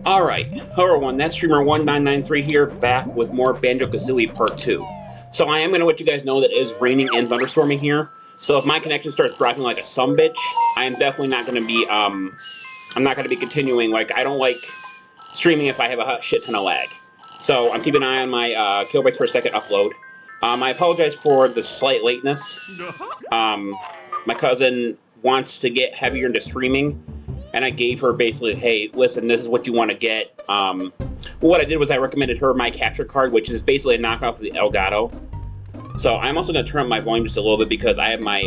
Alright, hello everyone, that's streamer 1993 here, back with more Banjo Kazooie Part 2. So I am going to let you guys know that it is raining and thunderstorming here, so if my connection starts dropping like a sumbitch, I am definitely not going to be, I'm not going to be continuing. Like, I don't like streaming if I have a shit ton of lag. So I'm keeping an eye on my kilobytes per second upload. I apologize for the slight lateness. My cousin wants to get heavier into streaming, and I gave her basically, hey, listen, this is what you want to get. What I did was I recommended her my capture card, which is basically a knockoff of the Elgato. So I'm also going to turn up my volume just a little bit because I have my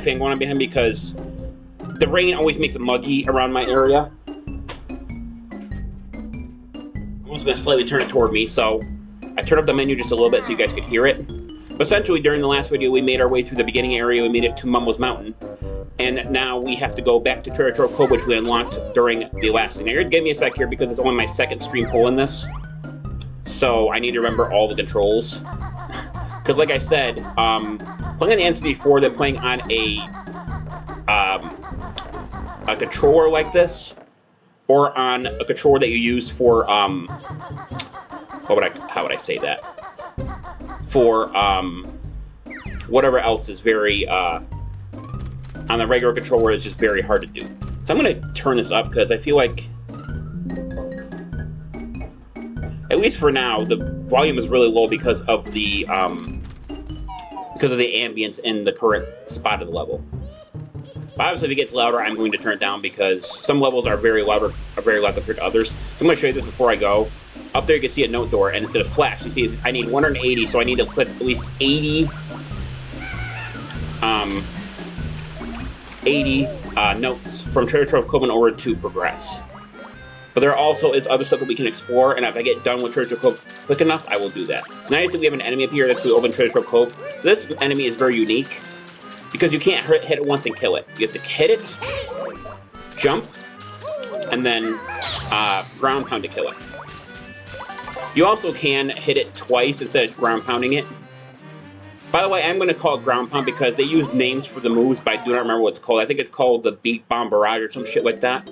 fan going on behind me because the rain always makes it muggy around my area. I'm also going to slightly turn it toward me, so I turned up the menu just a little bit so you guys could hear it. Essentially, during the last video, we made our way through the beginning area, we made it to Mumbo's Mountain, and now we have to go back to Treasure Trove Cove, which we unlocked during the last thing. Now, you're gonna give me a sec here because it's only my second stream pulling this, so I need to remember all the controls. Because like I said, playing on the N64, then playing on a controller like this, or on a controller that you use for, how would I say that? For whatever else is very on the regular controller is just very hard to do. So I'm going to turn this up because I feel like, at least for now, the volume is really low because of the ambience in the current spot of the level. But obviously, if it gets louder, I'm going to turn it down because some levels are very loud compared to others. So I'm going to show you this before I go. Up there you can see a note door, and it's going to flash. You see, I need 180, so I need to click at least 80 notes from Treasure Trove Cove in order to progress. But there also is other stuff that we can explore, and if I get done with Treasure Trove Cove quick enough, I will do that. So now you see we have an enemy up here that's going to open Treasure Trove Cove. So this enemy is very unique, because you can't hit it once and kill it. You have to hit it, jump, and then ground pound to kill it. You also can hit it twice instead of ground pounding it. By the way, I'm going to call it ground pound because they use names for the moves, but I do not remember what it's called. I think it's called the Beat Bomb Barrage or some shit like that.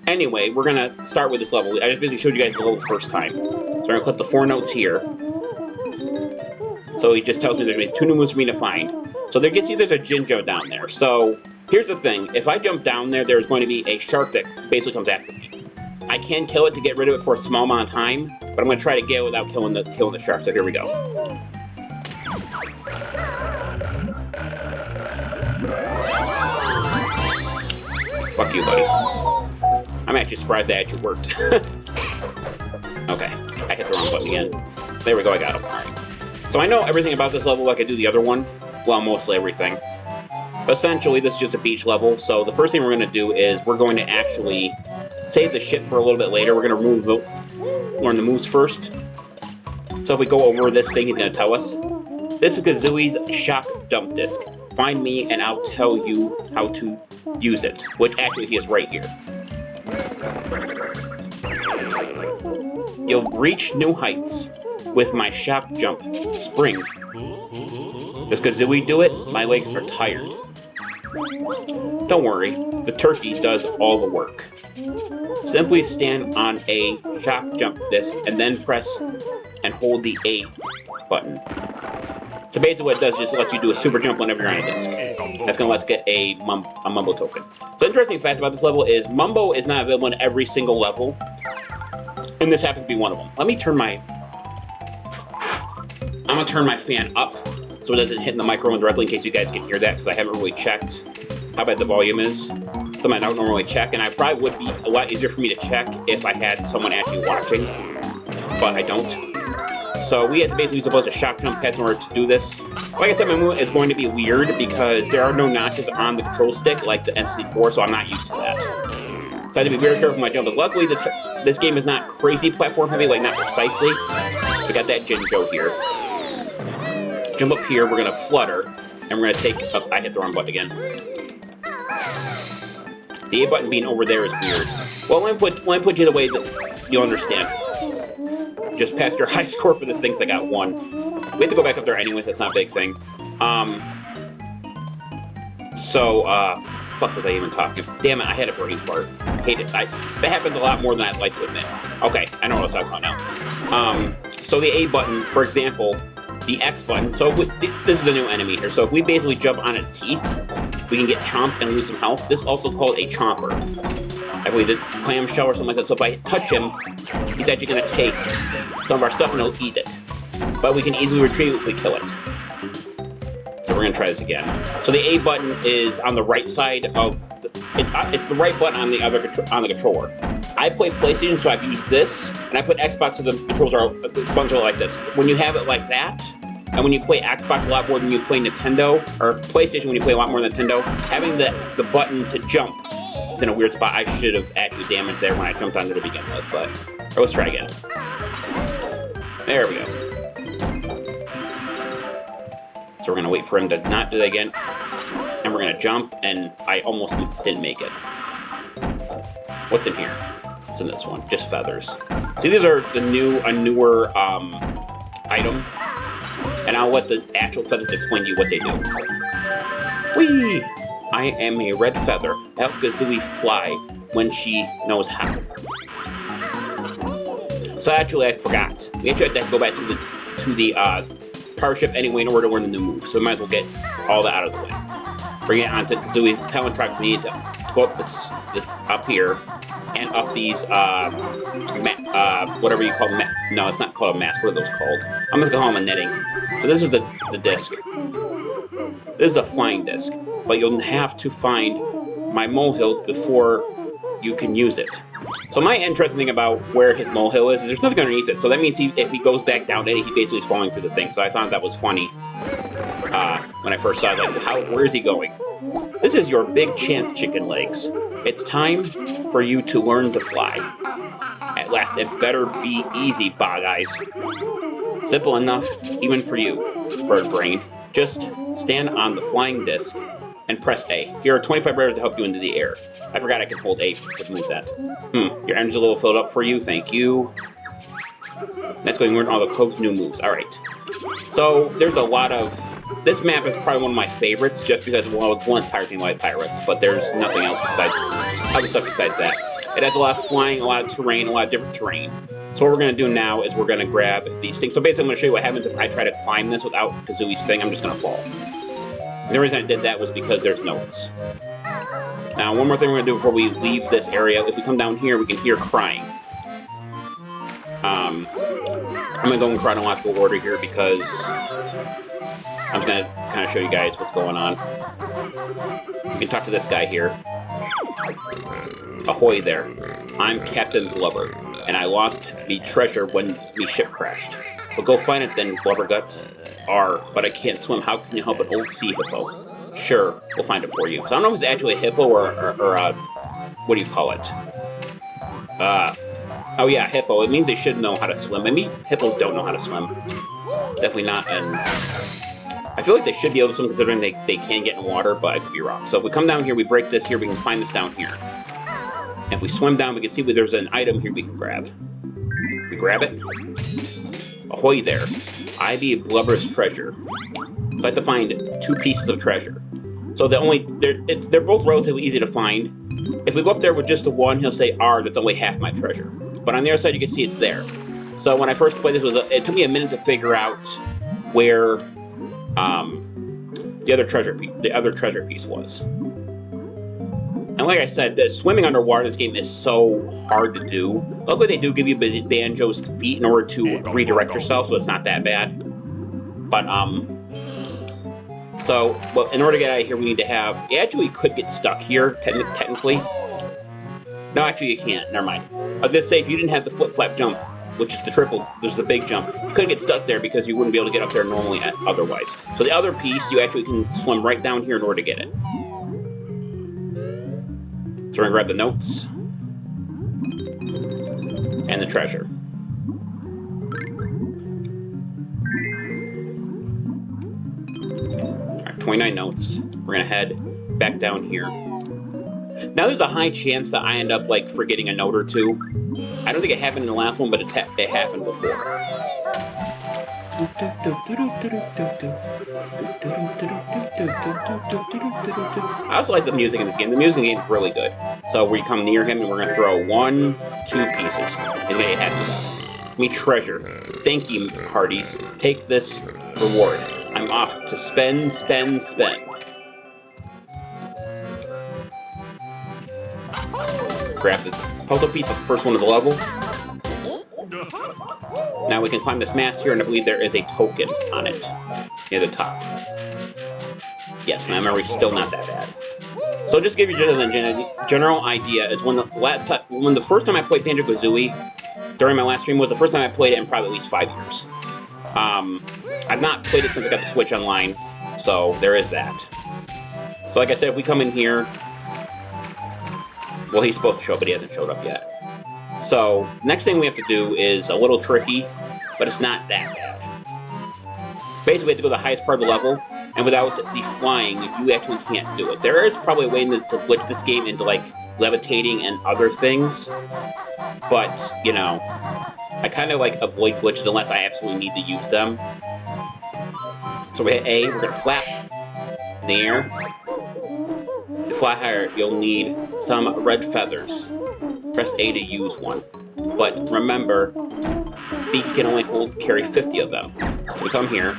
Anyway, we're going to start with this level. I just basically showed you guys the level the first time. So we're going to click the 4 notes here. So he just tells me there's going to be 2 new moves for me to find. So there, you can see there's a Jinjo down there. So here's the thing. If I jump down there, there's going to be a shark that basically comes after me. I can kill it to get rid of it for a small amount of time, but I'm going to try to get it without killing the shark. So here we go. Fuck you, buddy. I'm actually surprised that actually worked. Okay, I hit the wrong button again. There we go, I got him. Alright. So I know everything about this level like I do the other one. Well, mostly everything. But essentially, this is just a beach level, so the first thing we're going to do is we're going to actually save the ship for a little bit later. We're going to learn the moves first. So if we go over this thing, he's going to tell us. This is Kazooie's shock jump disc. Find me and I'll tell you how to use it. Which actually he is right here. You'll reach new heights with my shock jump spring. Does Kazooie do it? My legs are tired. Don't worry, the turkey does all the work. Simply stand on a shock jump disc and then press and hold the A button. So basically what it does is just lets you do a super jump whenever you're on a disc. That's going to let us get a Mumbo token. So the interesting fact about this level is Mumbo is not available in every single level. And this happens to be one of them. Let me turn my... I'm going to turn my fan up so it doesn't hit the microphone directly in case you guys can hear that, because I haven't really checked how bad the volume is. Something I don't normally check, and I probably would be a lot easier for me to check if I had someone actually watching, but I don't. So we have to basically use a bunch of shock jump pads in order to do this. Like I said, my movement is going to be weird because there are no notches on the control stick like the N64, so I'm not used to that. So I have to be very careful with my jump, but luckily this game is not crazy platform heavy, like not precisely. We got that Jinjo here. Jump up here, we're going to flutter, and we're going to take up... I hit the wrong button again. The A button being over there is weird. Well, let me put you the way that you'll understand. Just passed your high score for this thing, because I got 1. We have to go back up there anyways, that's not a big thing. So, fuck was I even talking? Damn it, I had a brain fart. Hate it. That happens a lot more than I'd like to admit. Okay, I know what I was talking about now. So the A button, for example, the X button. So this is a new enemy here. So if we basically jump on its teeth, we can get chomped and lose some health. This is also called a chomper. I believe the clamshell or something like that. So if I touch him, he's actually going to take some of our stuff and he'll eat it. But we can easily retrieve it if we kill it. So we're going to try this again. So the A button is on the right side of... It's the right button on the controller. I play PlayStation, so I've used this, and I put Xbox so the controls are buttons are like this. When you have it like that, and when you play Xbox a lot more than you play Nintendo, or PlayStation when you play a lot more than Nintendo, having the button to jump is in a weird spot. I should have actually damaged there when I jumped onto it to begin with, but let's try again. There we go. So we're gonna wait for him to not do that again, and we're gonna jump, and I almost didn't make it. What's in here? What's in this one? Just feathers. See, these are a newer item, and I'll let the actual feathers explain to you what they do. Whee! I am a red feather. Help Kazooie fly when she knows how. So actually, I forgot. We actually have to go back to the power ship anyway in order to learn the new move. So we might as well get all that out of the way. Bring it onto Kazooie's talent track. We need to go up up here and up these whatever you call them. No, it's not called a mask. What are those called? I'm just gonna call them a netting. So this is the disc. This is a flying disc, but you'll have to find my molehill before you can use it. So my interesting thing about where his molehill is there's nothing underneath it. So that means if he goes back down it, he basically is falling through the thing. So I thought that was funny when I first saw it. Like, where is he going? This is your big chance, chicken legs. It's time for you to learn to fly. At last, it better be easy, bog eyes. Simple enough, even for you, bird brain. Just stand on the flying disc and press A. Here are 25 rares to help you into the air. I forgot I can hold A to move that. Your energy level filled up for you, thank you. Let's go and learn all the Cove's new moves. Alright. So, there's a lot of... This map is probably one of my favorites, just because, well, it's one inspired thing like pirates, but there's nothing else besides... other stuff besides that. It has a lot of flying, a lot of terrain, a lot of different terrain. So what we're going to do now is we're going to grab these things. So basically, I'm going to show you what happens if I try to climb this without Kazooie's thing. I'm just going to fall. And the reason I did that was because there's notes. Now, one more thing we're going to do before we leave this area. If we come down here, we can hear crying. I'm going to go in chronological order here because I'm just going to kind of show you guys what's going on. You can talk to this guy here. Ahoy there. I'm Captain Blubber, and I lost the treasure when the ship crashed. But go find it then, Blubberguts. But I can't swim. How can you help an old sea hippo? Sure, we'll find it for you. So I don't know if it's actually a hippo or what do you call it? Oh yeah, hippo. It means they should know how to swim. I mean, hippos don't know how to swim. Definitely not, and I feel like they should be able to swim considering they can get in water, but I could be wrong. So if we come down here, we break this here, we can find this down here. And if we swim down, we can see where there's an item here we can grab. We grab it. Ahoy there. I be Blubber's treasure. So I have to find 2 pieces of treasure. So they're both relatively easy to find. If we go up there with just the one, he'll say, that's only half my treasure. But on the other side, you can see it's there. So when I first played this, it took me a minute to figure out where the other treasure piece was. And like I said, the swimming underwater in this game is so hard to do. Luckily, they do give you Banjo's feet in order to redirect yourself, so it's not that bad. But, well, in order to get out of here, we need to have... You actually could get stuck here, technically. No, actually, you can't. Never mind. I was going to say, if you didn't have the flip-flap jump, which is the triple, there's the big jump, you couldn't get stuck there because you wouldn't be able to get up there normally otherwise. So the other piece, you actually can swim right down here in order to get it. So we're going to grab the notes. And the treasure. Alright, 29 notes. We're going to head back down here. Now there's a high chance that I end up, like, forgetting a note or two. I don't think it happened in the last one, but it happened before. I also like the music in this game. The music in the game is really good. So we come near him and we're gonna throw 1, 2 pieces. He's gonna get happy about it. Me treasure. Thank you, hearties. Take this reward. I'm off to spend. Grab the puzzle piece at the first one of the level. Now we can climb this mast here, and I believe there is a token on it near the top. Yes, my memory's still not that bad. So just to give you a general idea, is when the first time I played Banjo Kazooie during my last stream was the first time I played it in probably at least 5 years. I've not played it since I got the Switch online, so there is that. So like I said, if we come in here, well, he's supposed to show up, but he hasn't showed up yet. So next thing we have to do is a little tricky, but it's not that bad. Basically, we have to go to the highest part of the level, and without the flying, you actually can't do it. There is probably a way to glitch this game into, like, levitating and other things, but, you know, I kind of, like, avoid glitches unless I absolutely need to use them. So we hit A, we're going to flap in the air. To fly higher, you'll need some red feathers. Press A to use one. But remember, B can only carry 50 of them. So we come here.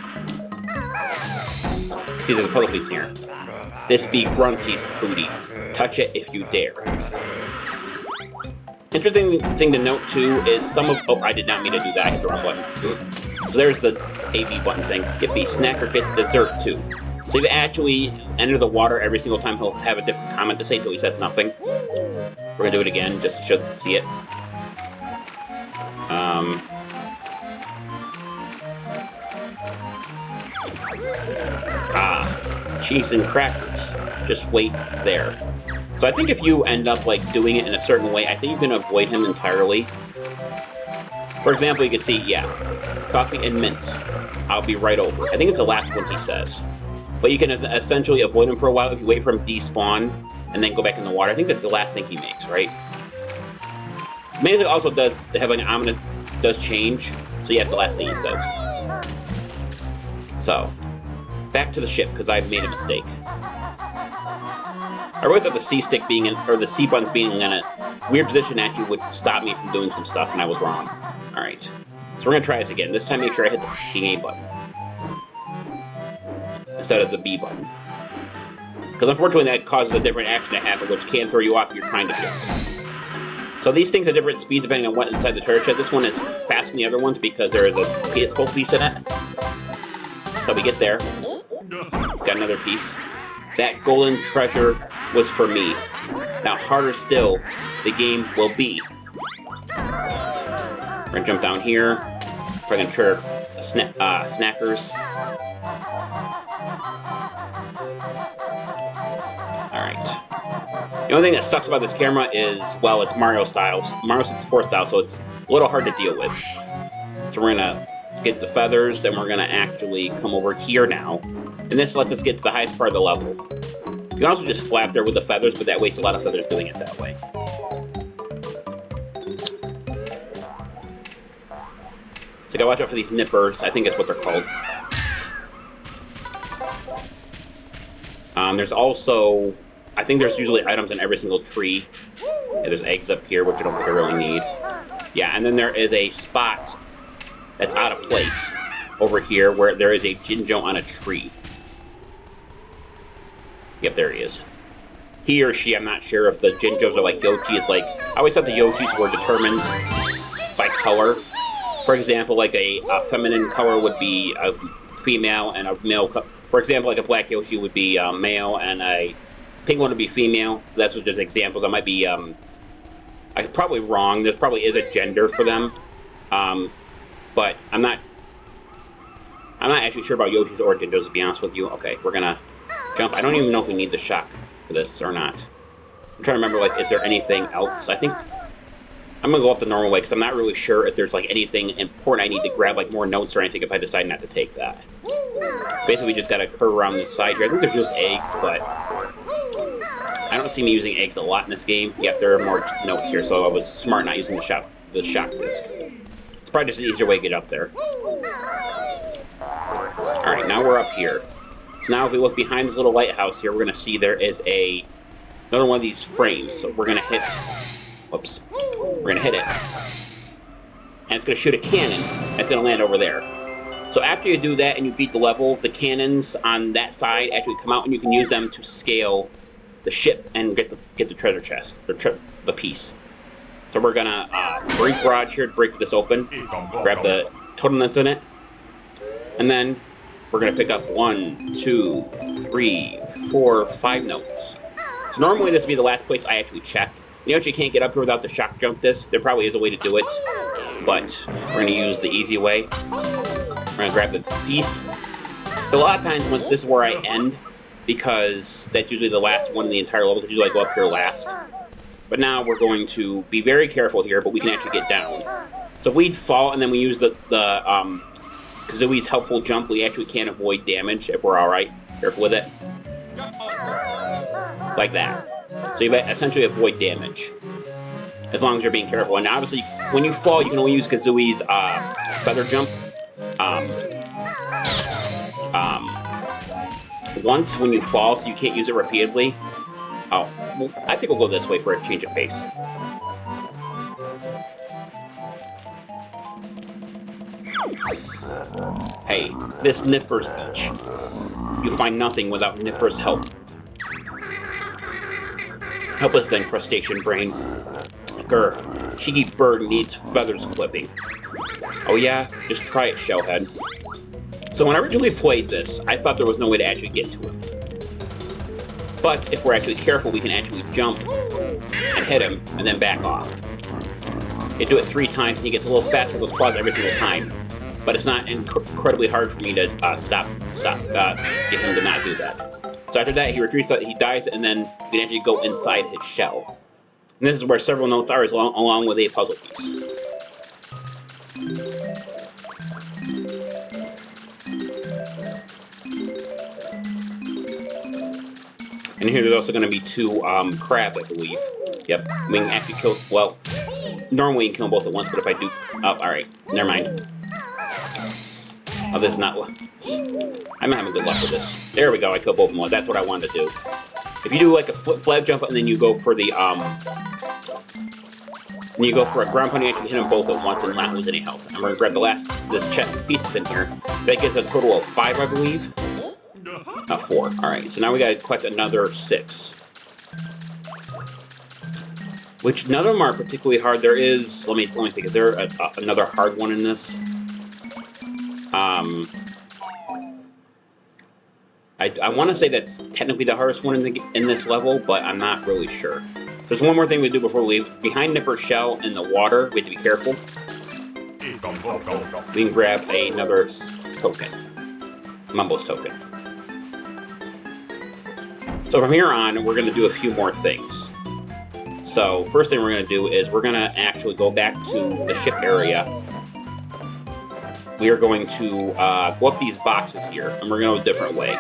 See, there's a puzzle piece here. This be Grunty's booty. Touch it if you dare. Interesting thing to note, too, is some of... Oh, I did not mean to do that. I hit the wrong button. So there's the AB button thing. Get B. Snacker gets dessert, too. So if you actually enter the water every single time, he'll have a different comment to say until he says nothing. We're going to do it again, just so you see it. Cheese and crackers. Just wait there. So I think if you end up, like, doing it in a certain way, I think you can avoid him entirely. For example, you can see, yeah, coffee and mints. I'll be right over. I think it's the last one he says. But you can essentially avoid him for a while if you wait for him to despawn and then go back in the water. I think that's the last thing he makes, right? Music also does have an ominous, does change. So yeah, it's the last thing he says. So, back to the ship, because I've made a mistake. I really thought the C stick being in, or the C buttons being in a weird position actually would stop me from doing some stuff, and I was wrong. Alright. So we're gonna try this again. This time make sure I hit the A button instead of the B button. Because unfortunately that causes a different action to happen, which can throw you off if you're trying to jump. So these things have different speeds depending on what inside the turret shed. This one is faster than the other ones because there is a full piece in it. So we get there. Got another piece. That golden treasure was for me. Now harder still, the game will be. We're gonna jump down here. We're gonna trigger snackers. Alright. The only thing that sucks about this camera is, well, it's Mario style. Mario 64 style, so it's a little hard to deal with. So we're gonna get the feathers, and we're gonna actually come over here now. And this lets us get to the highest part of the level. You can also just flap there with the feathers, but that wastes a lot of feathers doing it that way. So you gotta watch out for these nippers. I think that's what they're called. There's also... I think there's usually items in every single tree. Yeah, there's eggs up here, which I don't think I really need. Yeah, and then there is a spot that's out of place over here where there is a Jinjo on a tree. Yep, there he is. He or she, I'm not sure if the Jinjos are like Yoshis. Like, I always thought the Yoshis were determined by color. For example, like a feminine color would be a female and a male color. For example, like a black Yoshi would be male and a pink one would be female. That's just examples. I might be, I'm probably wrong. There probably is a gender for them. But I'm not actually sure about Yoshis or Jinjos, to be honest with you. Okay, we're gonna jump. I don't even know if we need the shock for this or not. I'm trying to remember, like, is there anything else? I think I'm gonna go up the normal way because I'm not really sure if there's, like, anything important I need to grab, like more notes or anything if I decide not to take that. Basically, we just gotta curve around this side here. I think there's just eggs, but I don't see me using eggs a lot in this game. Yep, there are more notes here, so I was smart not using the shock disc. It's probably just an easier way to get up there. Alright, now we're up here. So now if we look behind this little lighthouse here, we're going to see there is another one of these frames. So we're going to hit... Whoops. We're going to hit it. And it's going to shoot a cannon. And it's going to land over there. So after you do that and you beat the level, the cannons on that side actually come out and you can use them to scale the ship and get the treasure chest, or the piece. So we're going to break garage here to break this open. Grab the totem that's in it. And then we're going to pick up 1, 2, 3, 4, 5 notes. So normally this would be the last place I actually check. You actually can't get up here without the shock jump disc. There probably is a way to do it, but we're going to use the easy way. We're going to grab the piece. So a lot of times this is where I end, because that's usually the last one in the entire level, because usually I go up here last. But now we're going to be very careful here, but we can actually get down. So if we fall and then we use the Kazooie's helpful jump, we actually can avoid damage if we're alright. Careful with it. Like that. So you essentially avoid damage, as long as you're being careful. And obviously, when you fall, you can only use Kazooie's feather jump once when you fall, so you can't use it repeatedly. Oh, well, I think we'll go this way for a change of pace. Hey, this Nipper's Beach. You find nothing without Nipper's help. Help us then, crustacean brain. Grr, cheeky bird needs feathers clipping. Oh yeah? Just try it, shellhead. So when I originally played this, I thought there was no way to actually get to it. But if we're actually careful, we can actually jump and hit him, and then back off. You do it 3 times, and he gets a little faster with those claws every single time. But it's not incredibly hard for me to get him to not do that. So after that, he retreats, he dies, and then we can actually go inside his shell. And this is where several notes are, along with a puzzle piece. And here there's also going to be 2 crab, I believe. Yep, we can actually kill... Well, normally you can kill them both at once, but if I do... Oh, alright. Never mind. Oh, this is not... I'm not having good luck with this. There we go, I killed both of them. That's what I wanted to do. If you do like a flip jump and then you go for the, and you go for a ground pound, you actually hit them both at once and not lose any health. I'm going to grab this chest piece that's in here. That gives a total of 5, I believe. 4. Alright, so now we gotta collect another 6. Which none of them are particularly hard. There is, let me think, is there another hard one in this? I want to say that's technically the hardest one in this level, but I'm not really sure. There's one more thing we do before we leave. Behind Nipper's shell in the water, we have to be careful. We can grab another token. Mumbo's token. So from here on, we're going to do a few more things. So first thing we're going to do is we're going to actually go back to the ship area. We are going to go up these boxes here, and we're going to go a different way.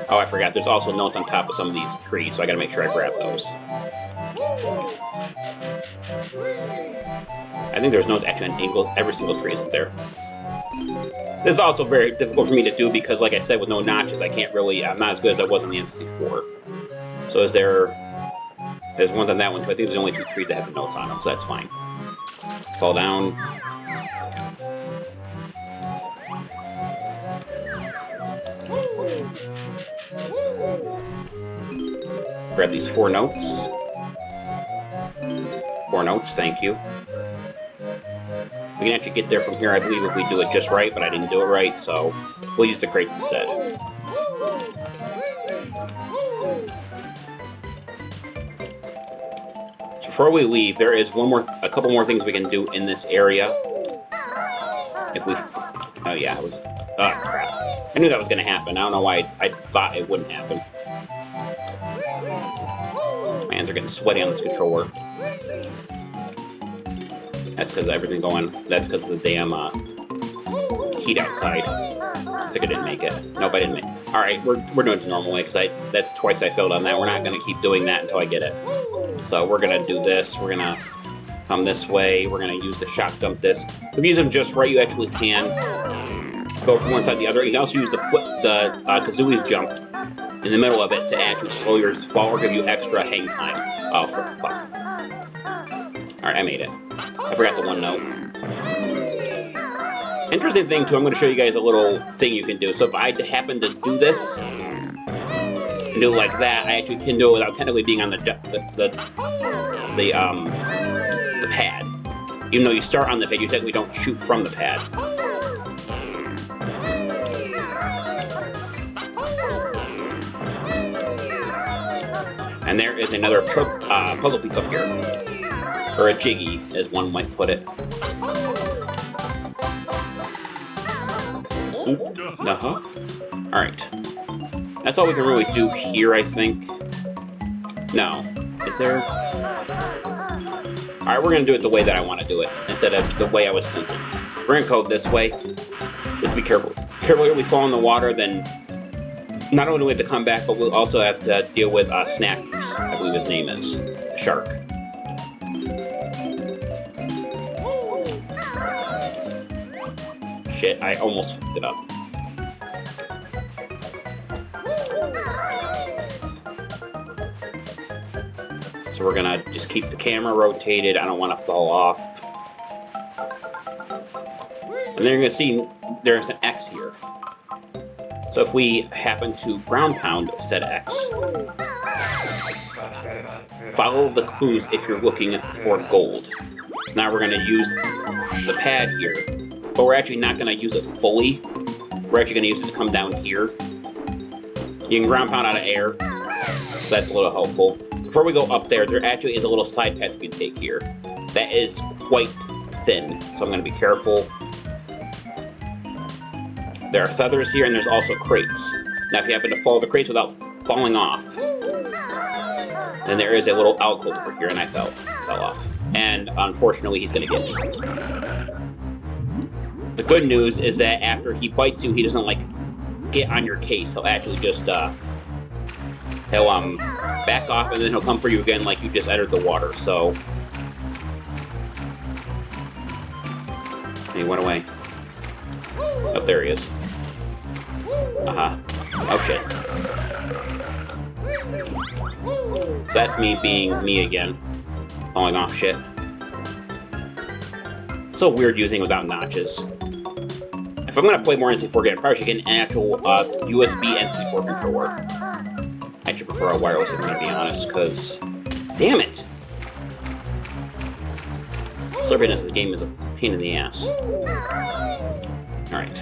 Oh, I forgot. There's also notes on top of some of these trees, so I got to make sure I grab those. I think there's notes actually on every single tree isn't there. This is also very difficult for me to do because, like I said, with no notches, I can't really... I'm not as good as I was in the N64. So is there... There's ones on that one, too. I think there's only 2 trees that have the notes on them, so that's fine. Fall down. Grab these 4 notes. 4 notes, thank you. We can actually get there from here, I believe, if we do it just right, but I didn't do it right, so we'll use the crate instead. So before we leave, there is a couple more things we can do in this area. If we... Oh, yeah, it was... Oh, crap. I knew that was going to happen. I don't know why I thought it wouldn't happen. My hands are getting sweaty on this controller. That's because of everything going... That's because of the damn heat outside. I think I didn't make it. Nope, I didn't make it. Alright, we're doing it the normal way, because that's twice I failed on that. We're not going to keep doing that until I get it. So we're going to do this. We're going to come this way. We're going to use the shock dump disc. If you use them just right, you actually can go from one side to the other. You can also use the Kazooie's jump in the middle of it to actually slow your fall or give you extra hang time. Oh, fuck. Alright, I made it. I forgot the one note. Interesting thing, too, I'm going to show you guys a little thing you can do. So if I happen to do this, and do it like that, I actually can do it without technically being on the pad. Even though you start on the pad, you technically don't shoot from the pad. And there is another puzzle piece up here. Or a jiggy, as one might put it. Oop. Uh-huh. Alright. That's all we can really do here, I think. No. Is there... Alright, we're gonna do it the way that I want to do it, instead of the way I was thinking. We're gonna code this way. Just be careful. Careful if we fall in the water, then not only do we have to come back, but we'll also have to deal with Snackers, I believe his name is. The shark. Shit, I almost fucked it up. So we're gonna just keep the camera rotated. I don't want to fall off. And then you're gonna see there's an X here. So if we happen to ground pound said X, follow the clues if you're looking for gold. So now we're gonna use the pad here, but we're actually not gonna use it fully. We're actually gonna use it to come down here. You can ground pound out of air, so that's a little helpful. Before we go up there, there actually is a little side path we can take here. That is quite thin, so I'm going to be careful. There are feathers here, and there's also crates. Now, if you happen to follow the crates without falling off, then there is a little alcove over here, and I fell off. And unfortunately, he's going to get me. The good news is that after he bites you, he doesn't, like, get on your case. He'll actually just, he'll, back off, and then he'll come for you again like you just entered the water, so... He went away. Oh, there he is. Uh-huh. Oh, shit. So that's me being me again. Falling off shit. So weird using without notches. If I'm gonna play more N64 game, I probably should get an actual USB N64 controller. I actually prefer a wireless, if I'm gonna be honest, because... Damn it! Slurpiness of this game is a pain in the ass. Alright.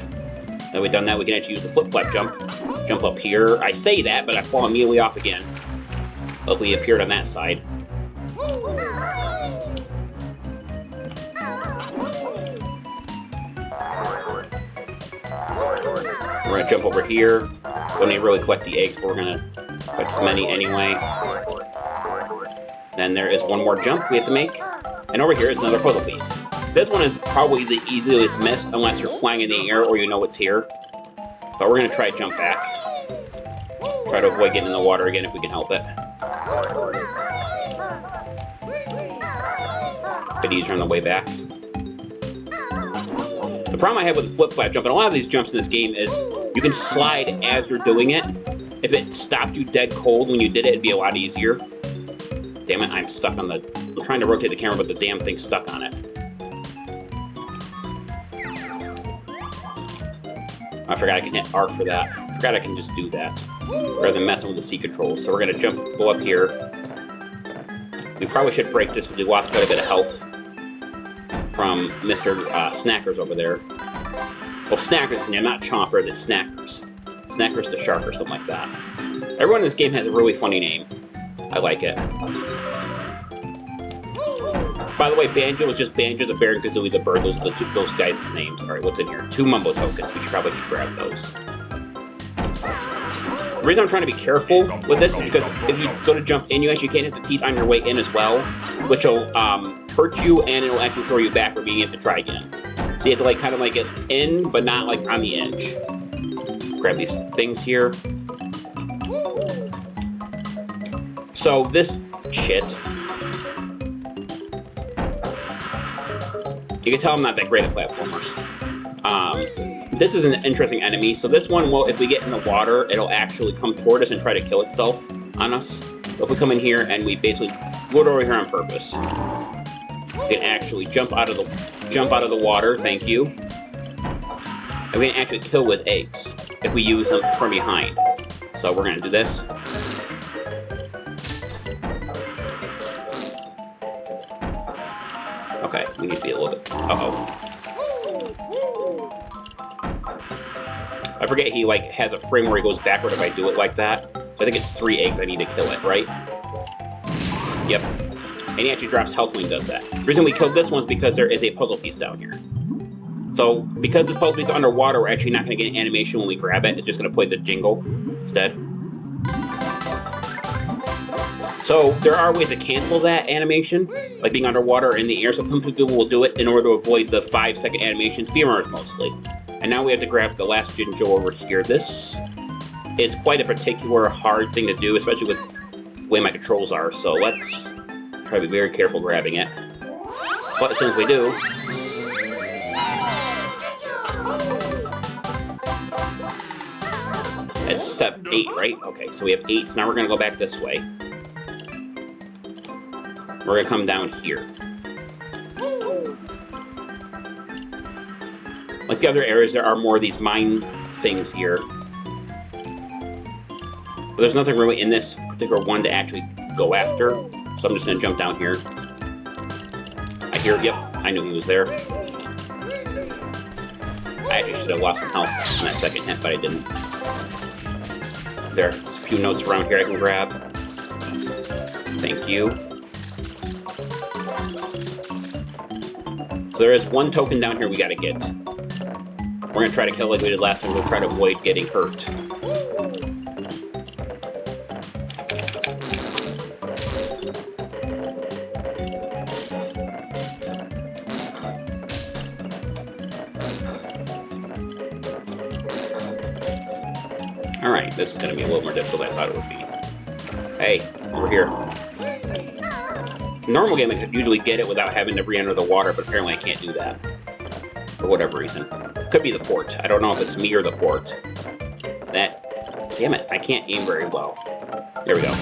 Now that we've done that, we can actually use the flip-flap jump. Jump up here. I say that, but I fall immediately off again. Luckily, he appeared on that side. We're gonna jump over here. Don't need to really collect the eggs, but we're gonna collect as many anyway. Then there is one more jump we have to make. And over here is another puzzle piece. This one is probably the easiest missed unless you're flying in the air or you know it's here. But we're gonna try to jump back. Try to avoid getting in the water again if we can help it. Bit easier on the way back. The problem I have with the flip-flap jump, and a lot of these jumps in this game, is you can slide as you're doing it. If it stopped you dead cold when you did it, it'd be a lot easier. Damn it, I'm stuck on the... I'm trying to rotate the camera, but the damn thing's stuck on it. I forgot I can hit R for that. I forgot I can just do that, rather than messing with the C controls. So we're going to go up here. We probably should break this, but we lost quite a bit of health from Mr. Snackers over there. Well, Snackers, and not Chomper, it's Snackers. Snackers the Shark or something like that. Everyone in this game has a really funny name. I like it. By the way, Banjo is just Banjo the Bear and Kazooie the Bird. Those are those guys' names. Alright, what's in here? 2 Mumbo tokens. We should probably just grab those. The reason I'm trying to be careful with this is because if you go to jump in, you actually can't hit the teeth on your way in as well, which will hurt you, and it'll actually throw you back, or you have to try again. So you have to like kind of like get in, but not like on the edge. Grab these things here. So this shit, you can tell I'm not that great at platformers. this is an interesting enemy. So this one, well, if we get in the water, it'll actually come toward us and try to kill itself on us. But if we come in here and we basically go over here on purpose, we can actually jump out of the water. Thank you. And we can actually kill with eggs if we use them from behind. So we're gonna do this. Okay, we need to be a little bit. I forget he like has a frame where he goes backward if I do it like that. I think it's 3 eggs I need to kill it, right? Yep. And he actually drops health when he does that. The reason we killed this one is because there is a puzzle piece down here. So, because this puzzle piece is underwater, we're actually not going to get an animation when we grab it. It's just going to play the jingle instead. So, there are ways to cancel that animation, like being underwater in the air. So, some people will do it in order to avoid the 5-second animation, speedrunners mostly. And now we have to grab the last Jinjo over here. This is quite a particular hard thing to do, especially with the way my controls are. So, let's try to be very careful grabbing it. But as soon as we do, it's 8, right? Okay, so we have 8, so now we're going to go back this way. We're going to come down here. Like the other areas, there are more of these mine things here. But there's nothing really in this particular one to actually go after, so I'm just going to jump down here. I hear, yep, I knew he was there. I actually should have lost some health on that second hit, but I didn't. There's a few notes around here I can grab. Thank you. So there is one token down here we gotta get. We're gonna try to kill like we did last time. We'll try to avoid getting hurt. Alright, this is going to be a little more difficult than I thought it would be. Hey, over here. Normal game, I could usually get it without having to re-enter the water, but apparently I can't do that. For whatever reason. Could be the port. I don't know if it's me or the port. Damn it, I can't aim very well. There we go.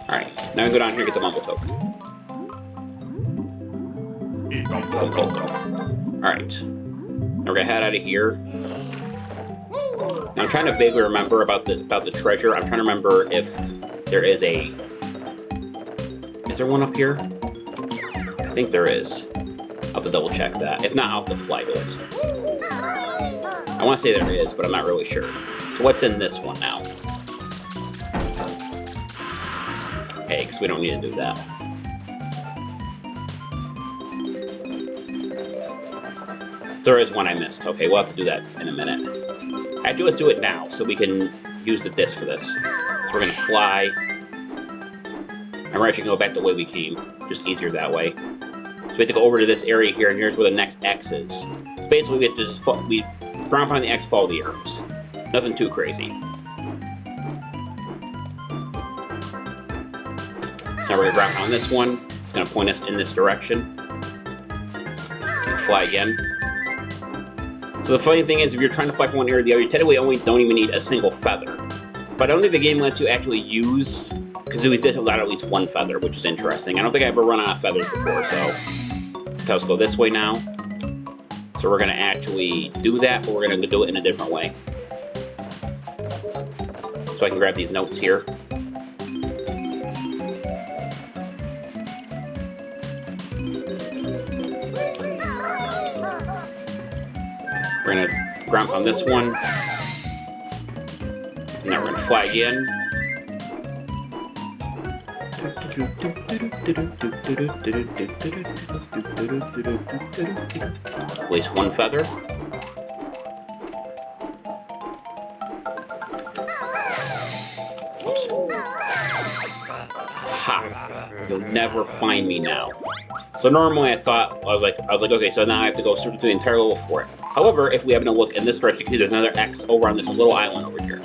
Alright, now we go down here and get the Mumble token. Alright. Now we're going to head out of here. Now I'm trying to vaguely remember about the treasure. I'm trying to remember if there is a... Is there one up here? I think there is. I'll have to double check that. If not, I'll have to fly to it. I want to say there is, but I'm not really sure. So what's in this one now? Eggs. We don't need to do that. There is one I missed. Okay, we'll have to do that in a minute. Actually, let's do it now, so we can use the disc for this. So we're going to fly. And we're actually going to go back the way we came. Just easier that way. So we have to go over to this area here, and here's where the next X is. So basically, we have to just we ground pound the X, follow the arrows. Nothing too crazy. So now we're going to ground pound this one. It's going to point us in this direction. And fly again. So the funny thing is, if you're trying to fly from one area to the other, you technically don't even need a single feather. But I don't think the game lets you actually use Kazooie's disc without at least one feather, which is interesting. I don't think I ever run out of feathers before, so let's go this way now. So we're going to actually do that, but we're going to do it in a different way. So I can grab these notes here. We're going to ground pound this one. And now we're going to fly again. Waste one feather. Oops. Ha! You'll never find me now. So normally I was like, okay, so now I have to go through the entire level for it. However, if we happen to look in this direction, you can see there's another X over on this little island over here.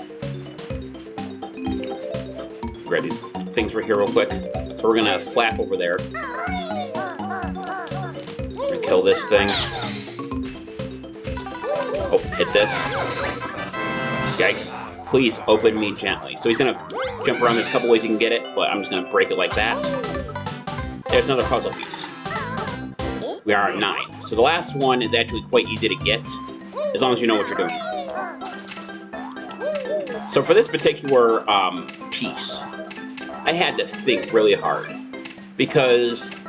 Grab these things right here real quick. So we're gonna flap over there. We're gonna kill this thing. Oh, hit this. Yikes. Please open me gently. So he's gonna jump around. There's a couple ways you can get it, but I'm just gonna break it like that. There's another puzzle piece. We are at 9. So the last one is actually quite easy to get, as long as you know what you're doing. So for this particular piece, I had to think really hard, because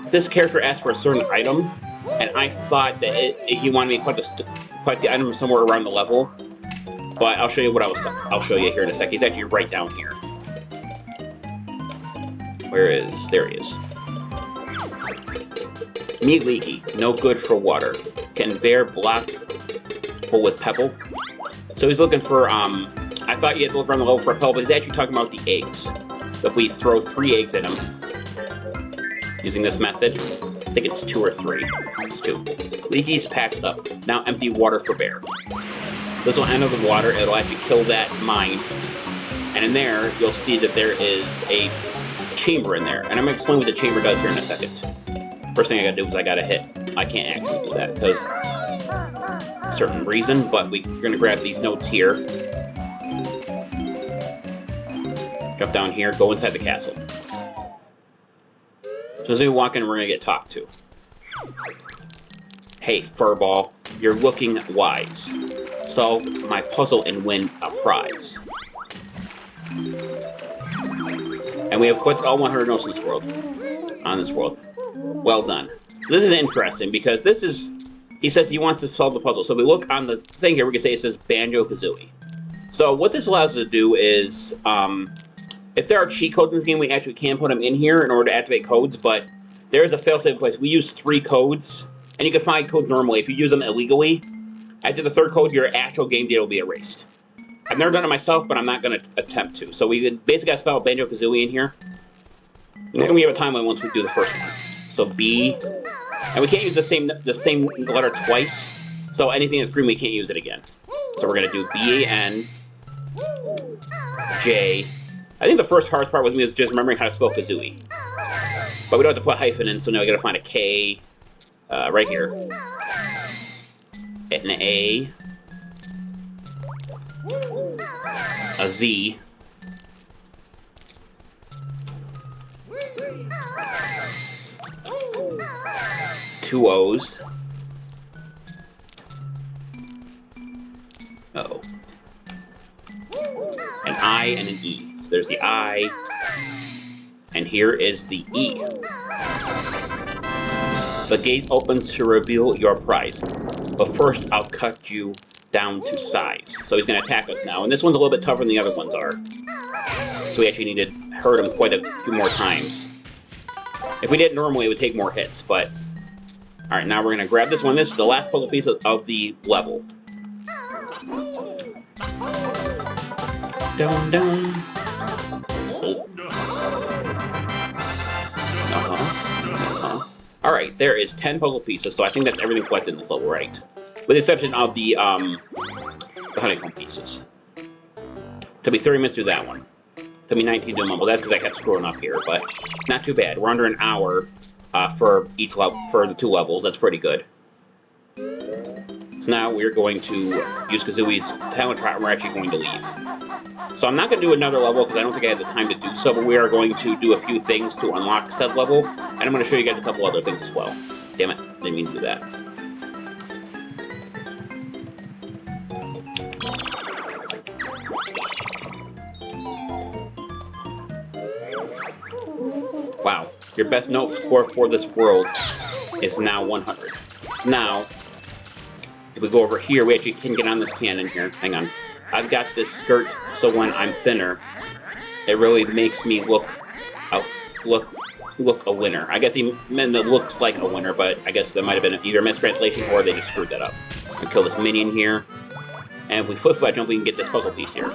this character asked for a certain item, and I thought that he wanted me to put the item somewhere around the level. But I'll show you what I'll show you here in a sec. He's actually right down here. There he is. Meat leaky, no good for water. Can bear block hole with pebble? So he's looking for, I thought you had to look around the level for a pebble, but he's actually talking about the eggs. So if we throw 3 eggs at him, using this method, I think it's 2 or 3. It's 2. Leaky's patched up. Now empty water for bear. This will enter the water, it'll actually kill that mine. And in there, you'll see that there is a chamber in there. And I'm going to explain what the chamber does here in a second. First thing I gotta do is I gotta hit. I can't actually do that because a certain reason, but we're gonna grab these notes here. Jump down here, go inside the castle. So as we walk in, we're gonna get talked to. Hey, furball, you're looking wise. Solve my puzzle and win a prize. And we have collected all 100 notes in this world. On this world. Well done. This is interesting because this is... He says he wants to solve the puzzle. So if we look on the thing here, we can say it says Banjo Kazooie. So what this allows us to do is... if there are cheat codes in this game, we actually can put them in here in order to activate codes, but there is a failsafe in place. We use 3 codes, and you can find codes normally. If you use them illegally, after the 3rd code, your actual game data will be erased. I've never done it myself, but I'm not going to attempt to. So we basically got to spell Banjo Kazooie in here. And then we have a timeline once we do the first one. So B, and we can't use the same letter twice. So anything that's green, we can't use it again. So we're going to do B-A-N, J. I think the first hardest part with me is just remembering how to spell Kazooie. But we don't have to put hyphen in, so now we got to find a K right here. An A. A Z. 2 O's. Uh-oh. An I and an E. So there's the I, and here is the E. The gate opens to reveal your prize, but first I'll cut you down to size. So he's going to attack us now, and this one's a little bit tougher than the other ones are. So we actually need to hurt him quite a few more times. If we did it normally, it would take more hits, but... Alright, now we're going to grab this one. This is the last puzzle piece of the level. Dun, dun. Alright, there is 10 puzzle pieces, so I think that's everything collected in this level, right? With the exception of the honeycomb pieces. Took me 30 minutes to do that one. Took me 19 to do them, but that's because I kept scrolling up here, but not too bad. We're under an hour for each level, for the 2 levels. That's pretty good. So now we're going to use Kazooie's talent trot, and we're actually going to leave. So I'm not going to do another level because I don't think I have the time to do so, but we are going to do a few things to unlock said level, and I'm going to show you guys a couple other things as well. Damn it, didn't mean to do that. Wow, your best note score for this world is now 100. So now, if we go over here, we actually can get on this cannon here. Hang on. I've got this skirt, so when I'm thinner, it really makes me look a winner. I guess he meant it looks like a winner, but I guess that might have been either a mistranslation or they just screwed that up. We kill this minion here, and if we flip-flat jump, we can get this puzzle piece here.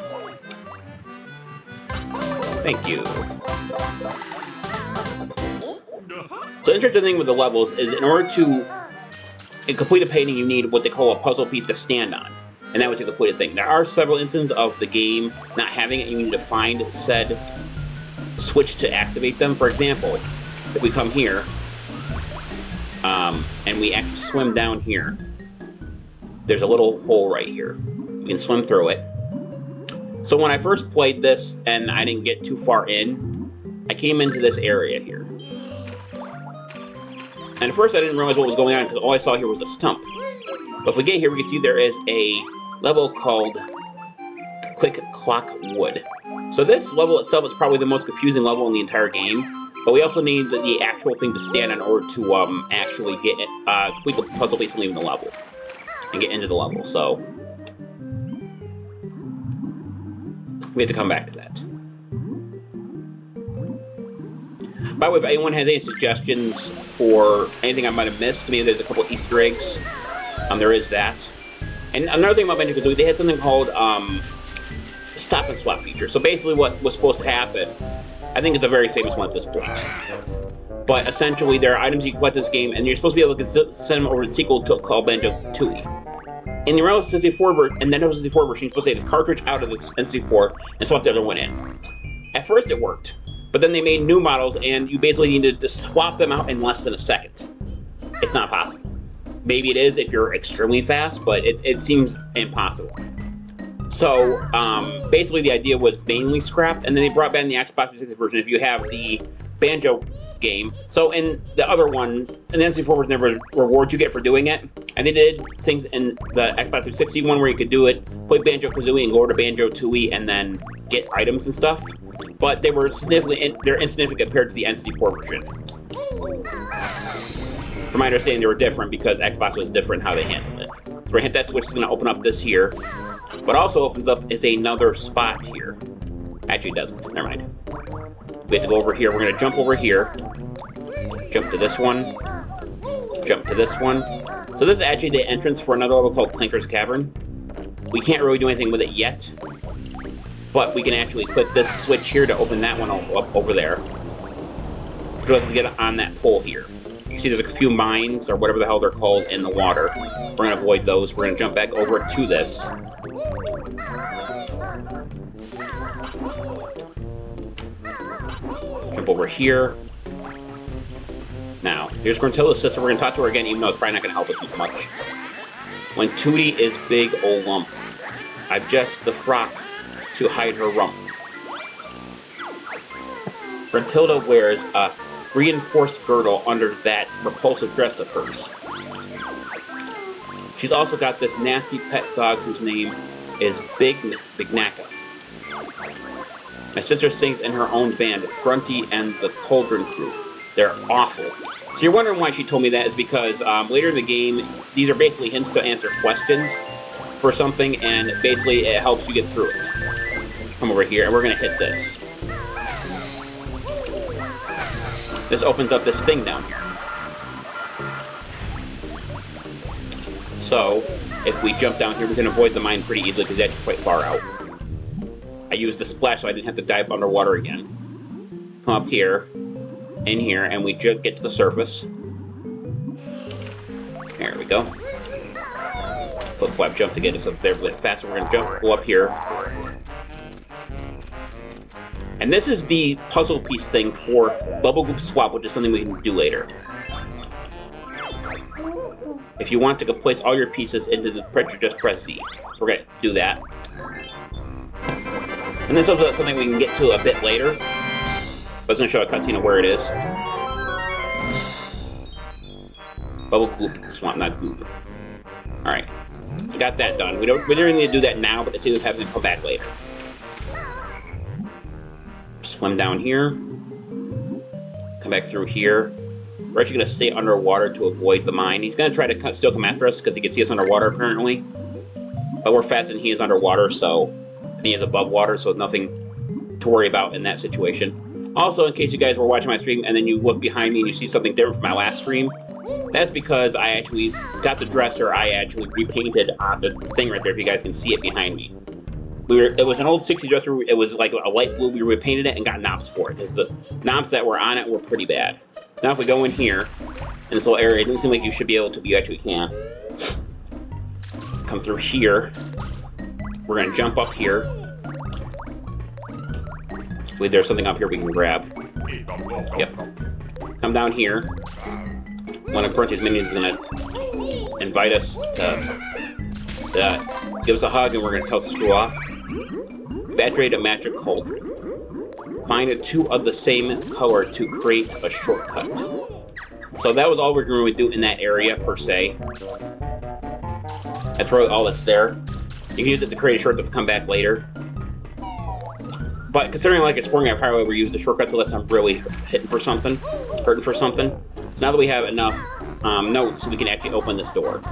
Thank you. So the interesting thing with the levels is in order to complete a painting, you need what they call a puzzle piece to stand on. And that was a completed thing. There are several instances of the game not having it, and you need to find said switch to activate them. For example, if we come here, and we actually swim down here, there's a little hole right here. You can swim through it. So when I first played this and I didn't get too far in, I came into this area here. And at first I didn't realize what was going on because all I saw here was a stump. But if we get here, we can see there is a level called Quick Clock Wood. So this level itself is probably the most confusing level in the entire game. But we also need the actual thing to stand in order to actually get complete the puzzle piece and leave the level. And get into the level, so we have to come back to that. By the way, if anyone has any suggestions for anything I might have missed, maybe there's a couple Easter eggs. There is that. And another thing about Banjo Kazooie, they had something called stop and swap feature. So basically what was supposed to happen, I think it's a very famous one at this point. But essentially, there are items you collect in this game, and you're supposed to be able to send them over to the sequel called Banjo Kazooie. In the Nintendo 64 version, you're supposed to take this cartridge out of the N64 and swap the other one in. At first, it worked, but then they made new models, and you basically needed to swap them out in less than a second. It's not possible. Maybe it is if you're extremely fast, but it seems impossible. So basically, the idea was mainly scrapped, and then they brought back in the Xbox 360 version. If you have the Banjo game, so in the other one, in the N64 version, there were rewards you get for doing it, and they did things in the Xbox 360 one where you could do it, play Banjo Kazooie, and go over to Banjo Tooie, and then get items and stuff. But they were they're insignificant compared to the N64 version. From my understanding, they were different because Xbox was different how they handled it. So we're gonna hit that switch. It's gonna open up this here. What also opens up is another spot here. Actually, it doesn't. Never mind. We have to go over here. We're gonna jump over here. Jump to this one. Jump to this one. So this is actually the entrance for another level called Clanker's Cavern. We can't really do anything with it yet, but we can actually click this switch here to open that one up over there. We have to get on that pole here. You see there's a few mines, or whatever the hell they're called, in the water. We're going to avoid those. We're going to jump back over to this. Jump over here. Now, here's Gruntilda's sister. We're going to talk to her again, even though it's probably not going to help us much. When Tootie is big ol' lump, I've just the frock to hide her rump. Gruntilda wears a reinforced girdle under that repulsive dress of hers. She's also got this nasty pet dog whose name is Big Nacka. My sister sings in her own band, Grunty and the Cauldron Crew. They're awful. So you're wondering why she told me that is because later in the game, these are basically hints to answer questions for something, and basically it helps you get through it. Come over here, and we're going to hit this. This opens up this thing down here. So, if we jump down here, we can avoid the mine pretty easily because it's actually quite far out. I used the splash so I didn't have to dive underwater again. Come up here, in here, and we just get to the surface. There we go. Flip flap jump to get us up there a bit faster. We're going to jump, go up here. And this is the puzzle piece thing for Bubble Goop Swap, which is something we can do later. If you want to place all your pieces into the picture, just press Z. We're going to do that. And this is also something we can get to a bit later. I was going to show a cutscene of where it is. Bubble Goop Swap, not Goop. Alright. Got that done. We don't really need to do that now, but let's see what's happening to come back later. Swim down here. Come back through here. We're actually going to stay underwater to avoid the mine. He's going to try to still come after us because he can see us underwater apparently. But we're faster than he is underwater, and he is above water, so nothing to worry about in that situation. Also, in case you guys were watching my stream and then you look behind me and you see something different from my last stream, that's because I actually got the dresser. I actually repainted the thing right there, if you guys can see it behind me. It was an old 60 dresser. It was like a light blue. We repainted it and got knobs for it because the knobs that were on it were pretty bad. Now if we go in here, in this little area, it doesn't seem like you should be able to, but you actually can. Come through here. We're going to jump up here. Wait, there's something up here we can grab. Yep. Come down here. One of Grunty's minions is going to invite us to give us a hug and we're going to tell it to screw off. Evacuate a magic cauldron. Find two of the same color to create a shortcut. So that was all we're going to do in that area, per se. That's really all that's there. You can use it to create a shortcut to come back later. But considering like it's spring, I probably would use the shortcuts unless I'm really hurting for something. So now that we have enough notes, we can actually open this door.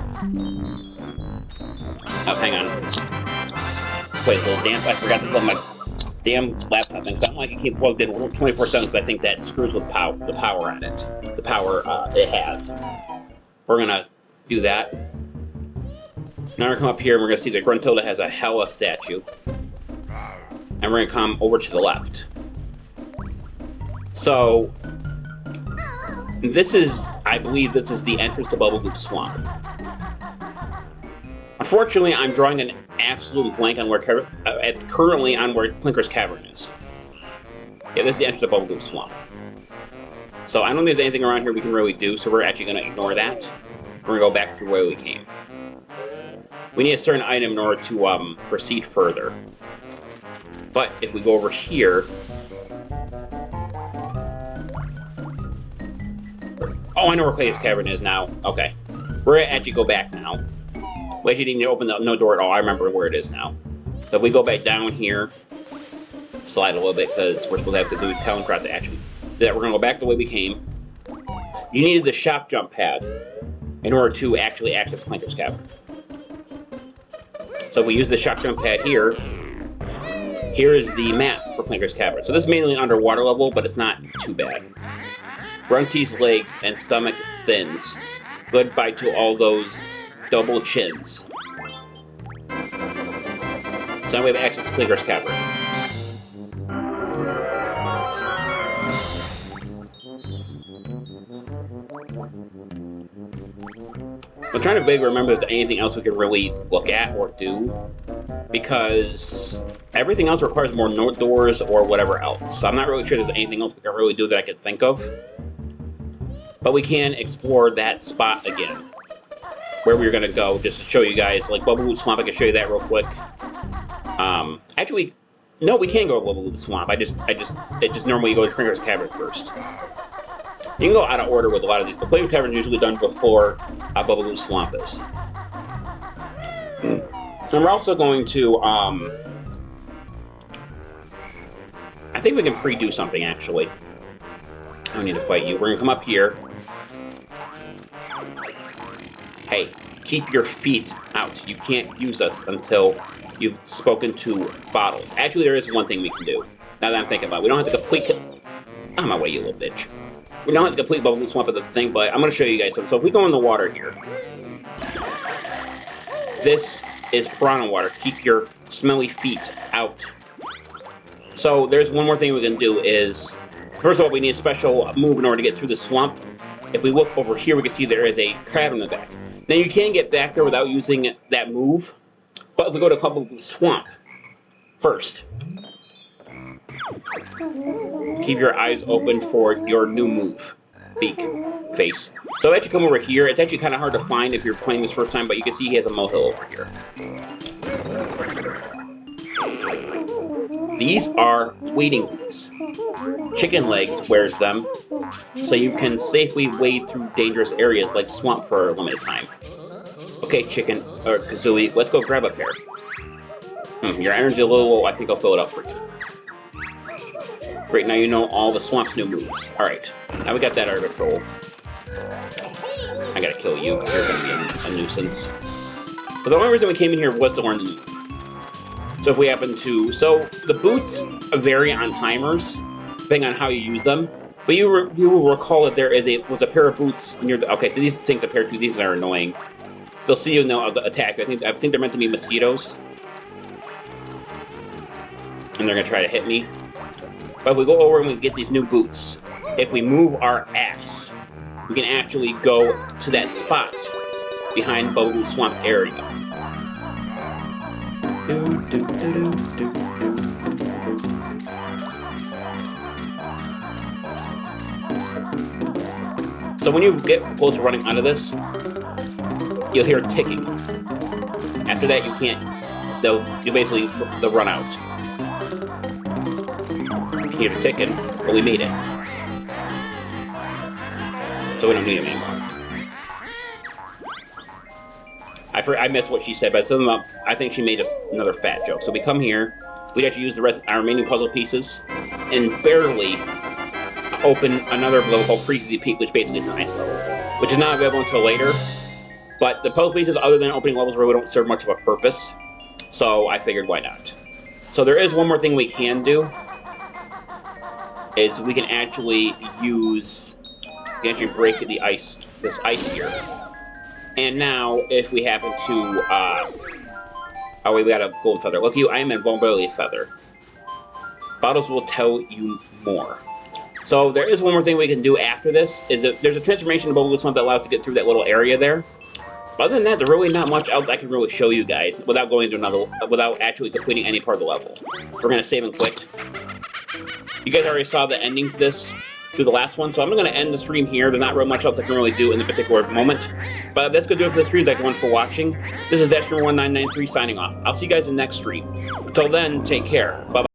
Oh, hang on. Wait, a little dance. I forgot to plug my damn laptop in, because I don't like it keep plugged in 24/7, because I think that screws with the power on it. The power it has. We're gonna do that. Now we're gonna come up here and we're gonna see that Gruntilda has a Hella statue. And we're gonna come over to the left. So this is, I believe this is the entrance to Bubble Goop Swamp. Unfortunately, I'm drawing an absolute blank on where currently on where Clinker's Cavern is. Yeah, this is the entrance to Bubble Goop Swamp. So I don't think there's anything around here we can really do, so we're actually gonna ignore that. We're gonna go back through where we came. We need a certain item in order to proceed further. But if we go over here... Oh, I know where Clay's Cavern is now. Okay. We're gonna actually go back now. We actually didn't need to open no door at all. I remember where it is now. So if we go back down here, slide a little bit because we're supposed to have Kazooie's talent drop to actually do that. We're gonna go back the way we came. You needed the shock jump pad in order to actually access Clinker's Cavern. So if we use the shock jump pad here, here is the map for Clinker's Cavern. So this is mainly an underwater level, but it's not too bad. Grunty's legs and stomach thins. Goodbye to all those double chins. So now we have access to Clinker's Cavern. I'm trying to vaguely remember if there's anything else we can really look at or do, because everything else requires more note doors or whatever else. So I'm not really sure there's anything else we can really do that I could think of. But we can explore that spot again, where we were going to go, just to show you guys, like Bubble Goop Swamp. I can show you that real quick. Actually, no, we can go to Bubble Goop Swamp. It just normally you go to Clinker's Cavern first. You can go out of order with a lot of these, but Clinker's Cavern is usually done before Bubble Goop Swamp is. And we're also going to, I think we can pre-do something, actually. I don't need to fight you. We're going to come up here. Hey, keep your feet out. You can't use us until you've spoken to Bottles. Actually, there is one thing we can do. Now that I'm thinking about it. We don't have to complete... Out of my way, you little bitch. We don't have to complete Bubble Goop Swamp at the thing, but I'm going to show you guys something. So if we go in the water here... This is piranha water. Keep your smelly feet out. So there's one more thing we can do is... First of all, we need a special move in order to get through the swamp. If we look over here, we can see there is a crab in the back. Now, you can get back there without using that move, but if we go to Bubble Goop Swamp first, keep your eyes open for your new move. Beak. Face. So if you come over here, it's actually kind of hard to find if you're playing this first time, but you can see he has a molehill over here. These are wading boots. Chicken Legs wears them, so you can safely wade through dangerous areas like swamp for a limited time. Okay, Kazooie, let's go grab a pair. Your energy a little low, I think I'll fill it up for you. Great, now you know all the swamp's new moves. Alright, now we got that under control. I gotta kill you, you're gonna be a nuisance. So the only reason we came in here was to learn the move. So if we happen to... So, the boots vary on timers, depending on how you use them. But you will recall that there was a pair of boots near the... Okay, so these things appear to... These are annoying. They'll see you and they'll attack. I think they're meant to be mosquitoes. And they're gonna try to hit me. But if we go over and we get these new boots, if we move our ass, we can actually go to that spot behind Bubble Goop Swamp's area. So when you get close to running out of this, you'll hear ticking. After that, you can't. They'll run out. Here's a ticking, but we made it. So we don't need them anymore. I missed what she said, but something about, I think she made another fat joke. So we come here, we'd actually use our remaining puzzle pieces, and barely open another level called Freezy Peak, which basically is an ice level, which is not available until later. But the puzzle pieces, other than opening levels, really don't serve much of a purpose. So I figured, why not? So there is one more thing we can do, is we can actually break the ice, this ice here. And now, if we happen to, oh wait, we got a golden feather. Look, I am invulnerability feather. Bottles will tell you more. So there is one more thing we can do after this, is that there's a transformation ability this one that allows us to get through that little area there. But other than that, there's really not much else I can really show you guys without going into without actually completing any part of the level. We're gonna save and quit. You guys already saw the ending to this through the last one, so I'm going to end the stream here. There's not really much else I can really do in the particular moment. But that's going to do it for the stream. Thank you for watching. This is Dash1993 signing off. I'll see you guys in the next stream. Until then, take care. Bye-bye.